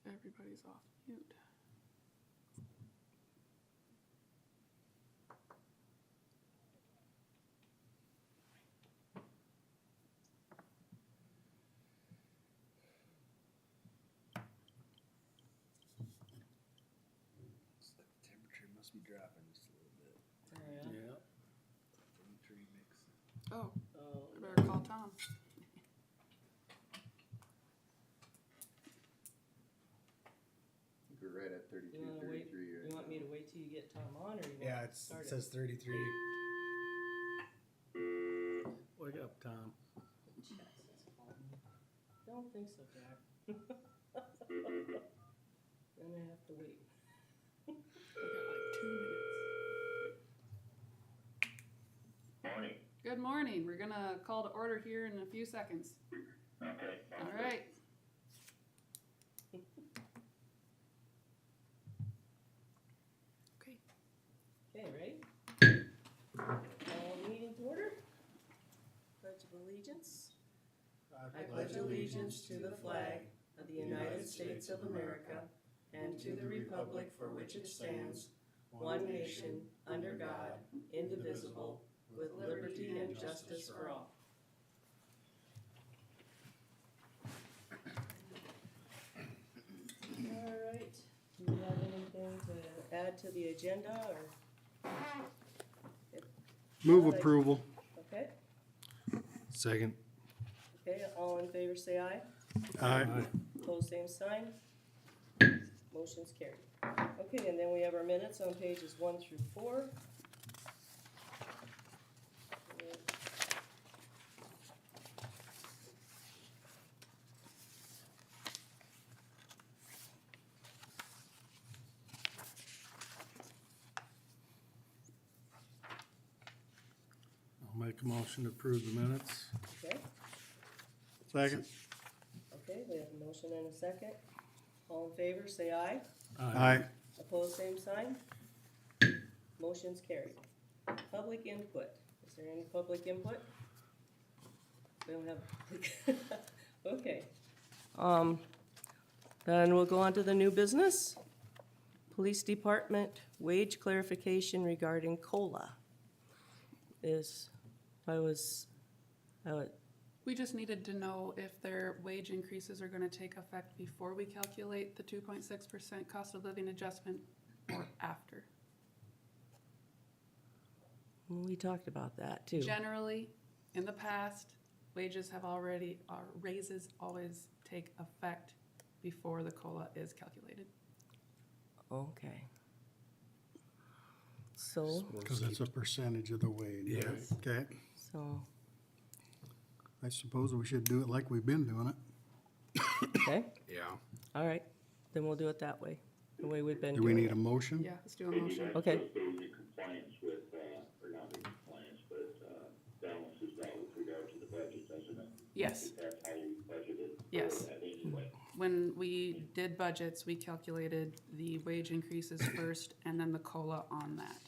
Everybody's off mute. Looks like the temperature must be dropping just a little bit. Yeah. Tree mix. Oh, Oh, I better call Tom. I think we're right at 32, You wanna wait? 33 right You want now. me to wait till you get Tom on, or you want Yeah, to it start says 33. Wake up, Tom. Jackson's calling me. Don't think so, Jack. Then I have to wait. We got like 2 minutes. Morning. Good morning. We're gonna call to order here in a few seconds. Okay. All right. Okay. Okay, ready? Meeting to order. Pledge of Allegiance. I pledge allegiance to the flag of the United States of America and to the republic for which it stands, one nation, under God, indivisible, with liberty and justice for all. All right, do you have anything to add to the agenda, or? Move Well, I- approval. Okay, Second. okay, all in favor say aye. Aye. Pose same sign. Motion's carried. Okay, and then we have our minutes on pages 1 through 4. I'll make a motion to approve the minutes. Okay, Second. okay, we have a motion and a second. All in favor say aye. Aye. Opposed, same sign. Motion's carried. Public input. Is there any public input? We don't have. Okay. Then we'll go on to the new business. Police Department wage clarification regarding COLA. We just needed to know if their wage increases are gonna take effect before we calculate the 2.6% cost of living adjustment or after. We talked about that too. Generally, in the past, raises always take effect before the COLA is calculated. Okay. So, Because it's a percentage of the wage. Yeah. Right? Okay. so, I suppose we should do it like we've been doing it. okay, Yeah. all right, then we'll do it that way, the way we've been Do we doing need a it. motion? Yeah, let's do a motion. Okay. Supposed to be in compliance with, or not in compliance, but, balances out with regard to the budget, doesn't it? Yes, That's how you budgeted. yes. That anyway. When we did budgets, we calculated the wage increases first and then the COLA on that.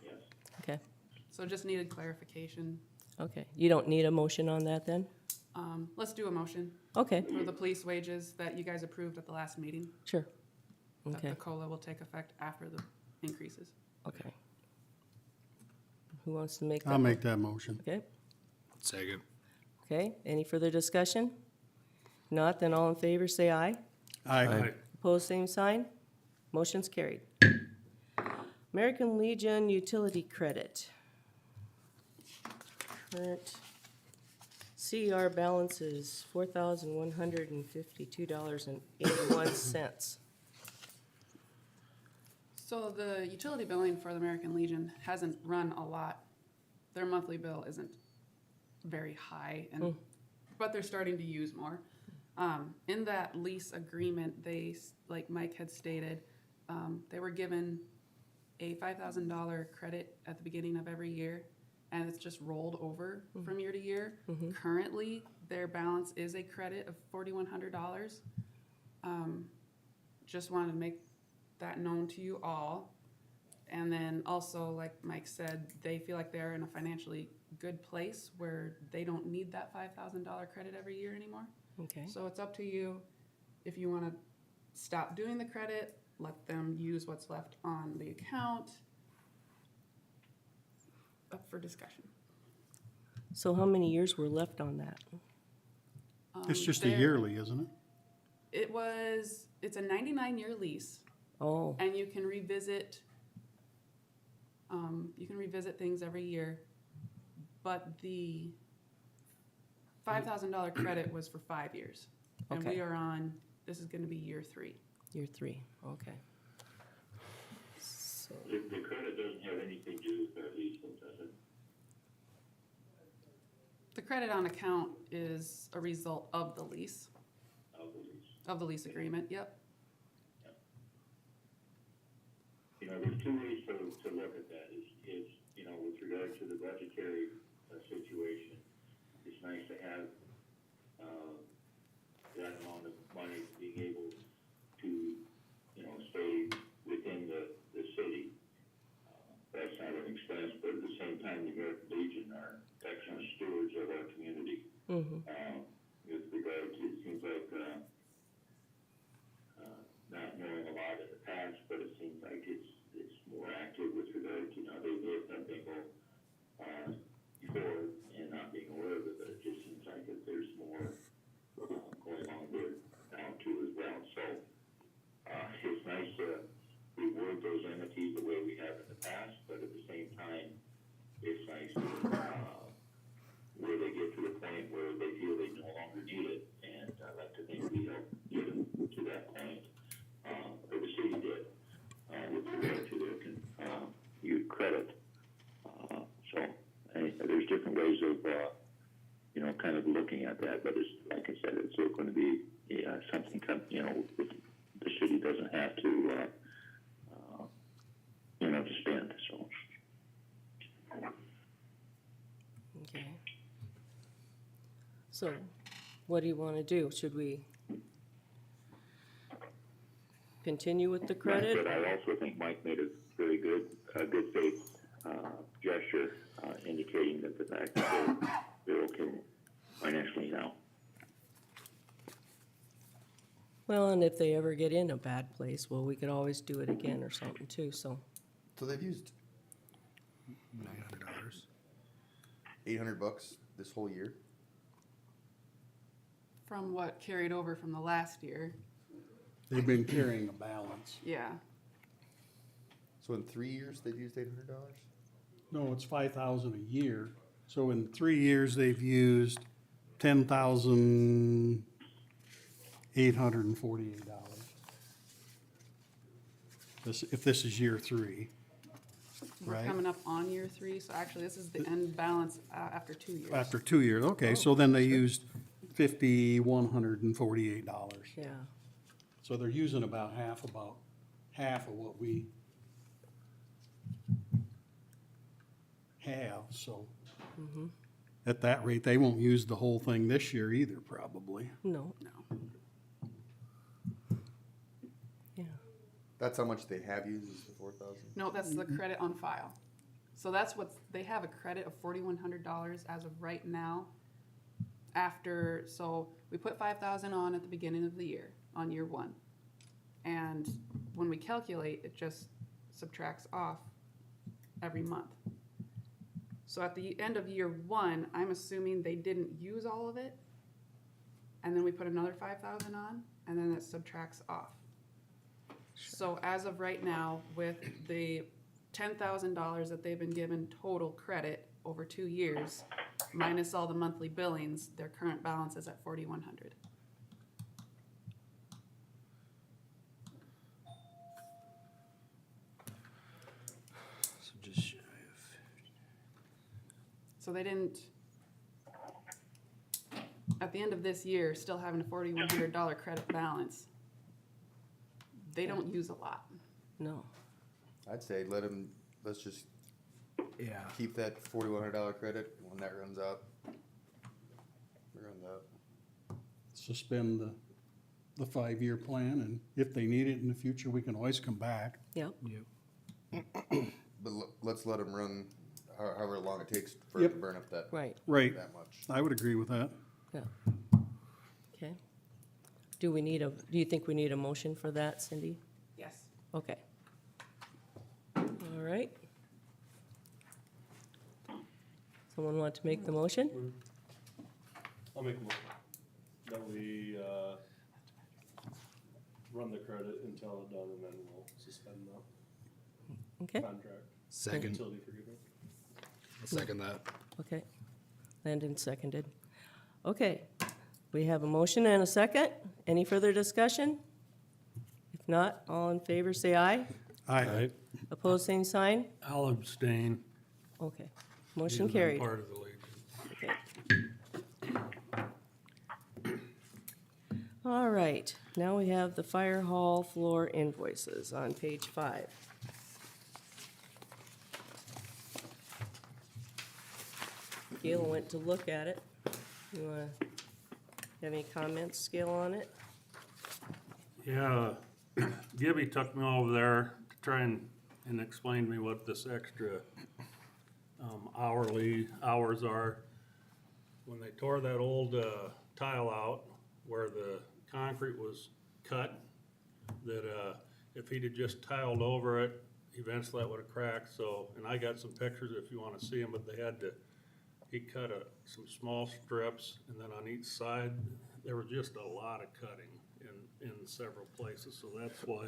Yes. Okay, So just needed clarification. okay, you don't need a motion on that then? Let's do a motion Okay, for the police wages that you guys approved at the last meeting. sure. That Okay, the COLA will take effect after the increases. okay. Who wants to make that? I'll make that motion. Okay, Second. okay, any further discussion? Not, then all in favor say aye. Aye. Opposed, same sign. Motion's carried. American Legion utility credit. Current CER balance is $4,152.81. So the utility billing for the American Legion hasn't run a lot. Their monthly bill isn't very high, and but they're starting to use more. In that lease agreement, they, like Mike had stated, they were given a $5,000 credit at the beginning of every year, and it's just rolled over from year to year. Currently, their balance is a credit of $4,100. Just wanted to make that known to you all. And then also, like Mike said, they feel like they're in a financially good place where they don't need that $5,000 credit every year anymore. Okay, So it's up to you if you want to stop doing the credit, let them use what's left on the account. Up for discussion. So how many years were left on that? It's just a There- yearly, isn't it? It's a 99-year lease, Oh, and you can revisit things every year, but the $5,000 credit was for 5 years. And Okay. we are on, this is gonna be year 3. year 3, okay. So, The credit doesn't have anything to do with our lease, does it? The credit on account is a result of the lease, Of the lease. of the lease agreement, yep. You know, there's 2 ways to look at that, is, you know, with regard to the budgetary situation, it's nice to have, that amount of money being able to, you know, stay within the city. That's not an expense, but at the same time, the American Legion are excellent stewards of our community. mhm, With regard to, it seems like, not knowing a lot in the past, but it seems like it's more active with regard to, you know, they may have done bingo, before and not being aware of it, but it just seems like that there's more, going on there now too as well. So, it's nice to reward those entities the way we have in the past, but at the same time, it's nice to, where they get to the point where they feel they no longer need it, and I like to think we help get them to that point, or the city did, with regard to their, youth credit. So, there's different ways of, you know, kind of looking at that, but it's, like I said, it's still going to be, something, you know, the city doesn't have to, you know, to spend, so. okay. So, what do you want to do? Should we continue with the credit? But I also think Mike made a very good faith, gesture, indicating that the fact that they're okay financially now. Well, and if they ever get in a bad place, well, we could always do it again or something too, so. So they've used $900. $800 this whole year. From what carried over from the last year, They've been carrying a balance. yeah. So in 3 years they've used $800. No, it's 5,000 a year. So in 3 years, they've used $10,848. If this is year 3, We're right? coming up on year 3, so actually this is the end balance after 2 years. After 2 years, okay, so then they used $5,148. Yeah, So they're using about half of what we have, so. At that rate, they won't use the whole thing this year either, probably. no, No. yeah, That's how much they have used is the 4,000. No, that's the credit on file. So that's they have a credit of $4,100 as of right now. So we put 5,000 on at the beginning of the year, on year 1. And when we calculate, it just subtracts off every month. So at the end of year 1, I'm assuming they didn't use all of it. And then we put another 5,000 on, and then it subtracts off. So as of right now, with the $10,000 that they've been given total credit over 2 years, minus all the monthly billings, their current balance is at $4,100. So just shy of. So they didn't, at the end of this year, still having a $4,100 credit balance. They don't use a lot. no, I'd say let's just Yeah. keep that $4,100 credit when that runs out. It runs out. Suspend the 5-year plan, and if they need it in the future, we can always come back. yep, But let's let them run however long it takes for it to Yep. burn up that right, Right, that much. I would agree with that. yeah. Okay. Do you think we need a motion for that, Cindy? Yes. Okay. All right. Someone want to make the motion? I'll make a motion that we, run the credit until it's done, and then we'll suspend the Okay, contract. Second, Utility forgiveness. second that. okay. Landon seconded. Okay, we have a motion and a second. Any further discussion? If not, all in favor, say aye. Aye. Opposed, same sign. I'll abstain. Okay, motion because I'm carried. Part of the Legion. Okay. All right, now we have the fire hall floor invoices on page 5. Gail went to look at it. You wanna, have any comments, Gail, on it? Yeah, Gibby took me over there to try and explain to me what this extra hourly hours are. When they tore that old tile out where the concrete was cut, that if he'd have just tiled over it, eventually that would have cracked. So, and I got some pictures if you want to see them, but they had to, he cut some small strips, and then on each side, there was just a lot of cutting in several places, so that's why,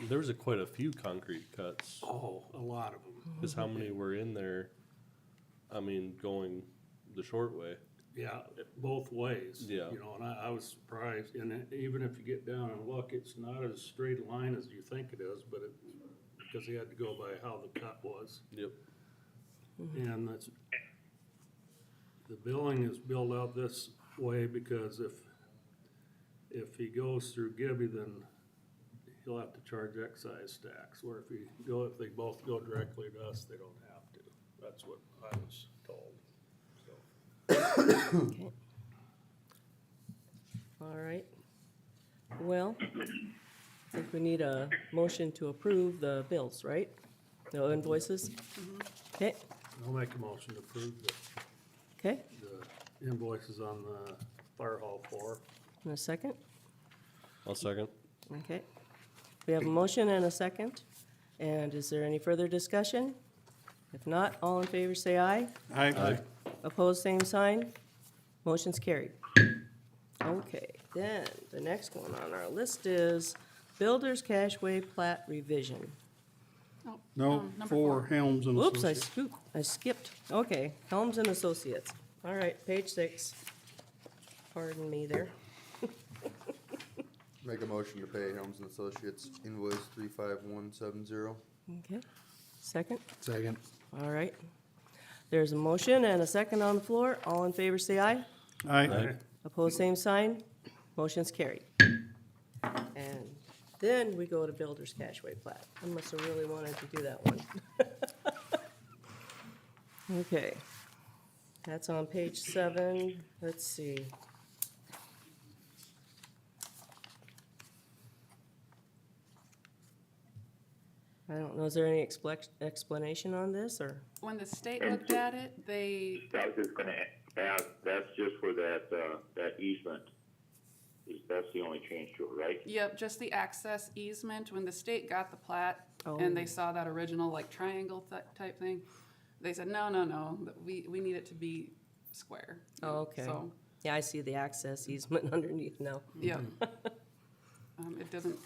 There was quite a few concrete cuts, oh, a lot of them. because how many were in there? I mean, going the short way. Yeah, both ways. Yeah. You know, and I was surprised, and even if you get down and look, it's not as straight a line as you think it is, but because he had to go by how the cut was. Yep. And that's, the billing is billed out this way because if he goes through Gibby, then he'll have to charge excise tax, where if they both go directly to us, they don't have to. That's what I was told, so. Okay. All right. Well, I think we need a motion to approve the bills, right? No invoices? Okay, I'll make a motion to approve okay, the invoices on the fire hall floor. and a second? I'll second. Okay. We have a motion and a second. And is there any further discussion? If not, all in favor say aye. Aye. Opposed, same sign. Motion's carried. Okay, then the next one on our list is Builders Cashway Plat Revision. Oh, No, number 4, Helms and Whoops, Associates. I skipped. Okay, Helms and Associates. All right, page 6. Pardon me there. Make a motion to pay Helms and Associates invoice 35170. Okay, second. Second. All right. There's a motion and a second on the floor. All in favor, say aye. Aye. Opposed, same sign. Motion's carried. And then we go to Builders Cashway Plat. I must have really wanted to do that one. Okay. That's on page 7. Let's see. I don't know, is there any explanation on this, or? When the state looked at it, they, I was just gonna ask, that's just for that easement. That's the only change to it, right? yep, just the access easement, when the state got the plat Oh. and they saw that original like triangle type thing, they said, no, that we need it to be square. Oh, okay. So, Yeah, I see the access easement underneath now. yeah. It doesn't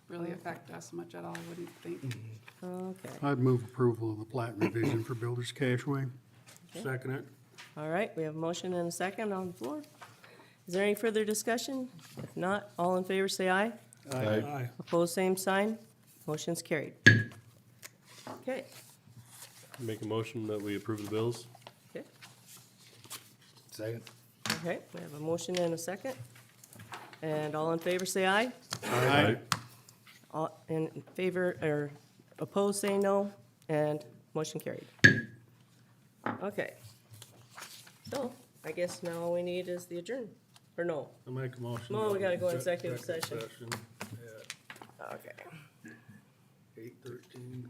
really affect us much at all, I wouldn't think. Okay, I'd move approval of the plat revision for Builders Cashway. Second it. all right, we have a motion and a second on the floor. Is there any further discussion? If not, all in favor say aye. Aye. Opposed, same sign. Motion's carried. Okay, Make a motion that we approve the bills. okay, Second. okay, we have a motion and a second. And all in favor say aye. Aye. All in favor, or opposed, say no, and motion carried. Okay. So, I guess now all we need is the adjourn, or no? I'll make a motion. No, we that gotta go in exec- executive session. at Okay. 8:13.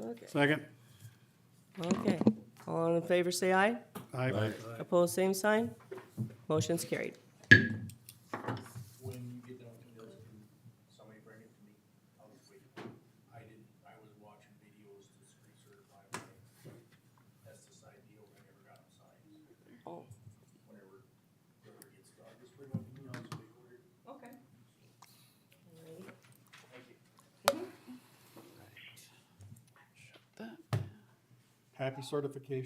Okay, Second. okay. All in favor say aye. Aye. Opposed, same sign. Motion's carried. Oh, Whenever it gets done, just bring up the emails, we order. okay. Alrighty. Thank you. Shut that. Happy certification.